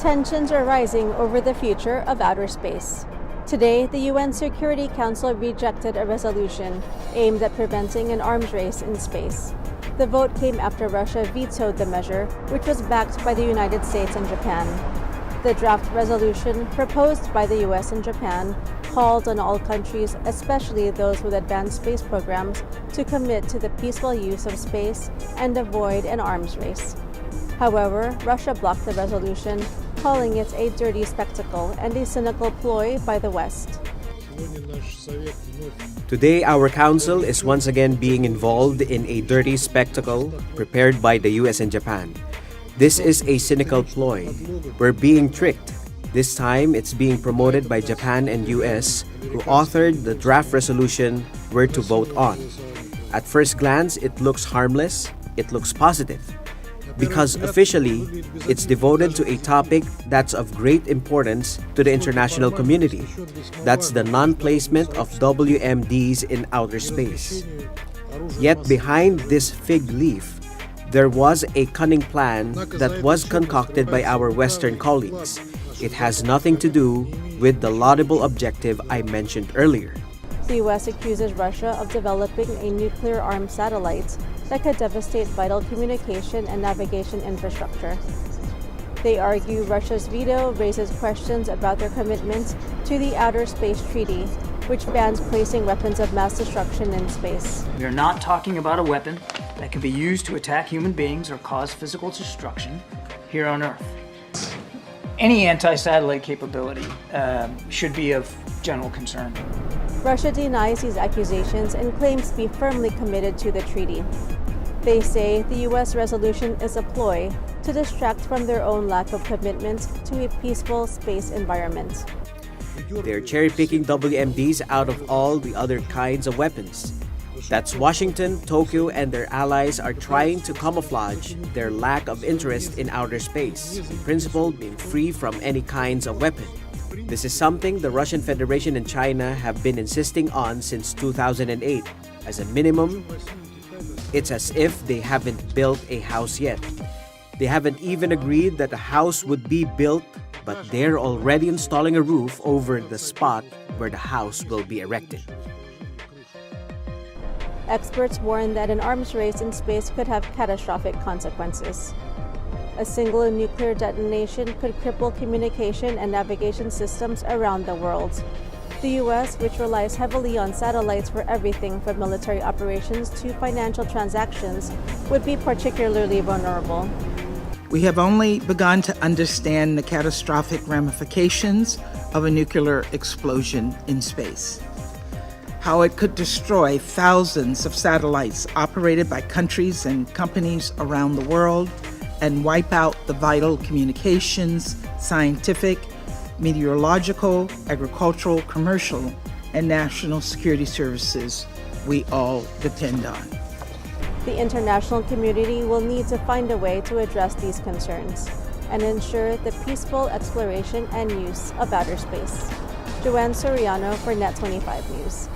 Tensions are rising over the future of outer space. Today, the UN Security Council rejected a resolution aimed at preventing an arms race in space. The vote came after Russia vetoed the measure, which was backed by the United States and Japan. The draft resolution, proposed by the US and Japan, called on all countries, especially those with advanced space programs, to commit to the peaceful use of space and avoid an arms race. However, Russia blocked the resolution, calling it a dirty spectacle and a cynical ploy by the West. Today, our council is once again being involved in a dirty spectacle prepared by the US and Japan. This is a cynical ploy. We're being tricked. This time, it's being promoted by Japan and US, who authored the draft resolution we're to vote on. At first glance, it looks harmless, it looks positive. Because officially, it's devoted to a topic that's of great importance to the international community. That's the non-placement of WMDs in outer space. Yet behind this fig leaf, there was a cunning plan that was concocted by our Western colleagues. It has nothing to do with the laudable objective I mentioned earlier. The US accuses Russia of developing a nuclear-armed satellite that could devastate vital communication and navigation infrastructure. They argue Russia's veto raises questions about their commitment to the Outer Space Treaty, which bans placing weapons of mass destruction in space. We are not talking about a weapon that can be used to attack human beings or cause physical destruction here on Earth. Any anti-satellite capability should be of general concern. Russia denies these accusations and claims to be firmly committed to the treaty. They say the US resolution is a ploy to distract from their own lack of commitment to a peaceful space environment. They're cherry-picking WMDs out of all the other kinds of weapons. That's Washington, Tokyo, and their allies are trying to camouflage their lack of interest in outer space, in principle being free from any kinds of weapon. This is something the Russian Federation and China have been insisting on since 2008. As a minimum, it's as if they haven't built a house yet. They haven't even agreed that a house would be built, but they're already installing a roof over the spot where the house will be erected. Experts warn that an arms race in space could have catastrophic consequences. A single nuclear detonation could cripple communication and navigation systems around the world. The US, which relies heavily on satellites for everything from military operations to financial transactions, would be particularly vulnerable. We have only begun to understand the catastrophic ramifications of a nuclear explosion in space. How it could destroy thousands of satellites operated by countries and companies around the world and wipe out the vital communications, scientific, meteorological, agricultural, commercial, and national security services we all depend on. The international community will need to find a way to address these concerns and ensure the peaceful exploration and use of outer space. Joanne Soriano for Net 25 News.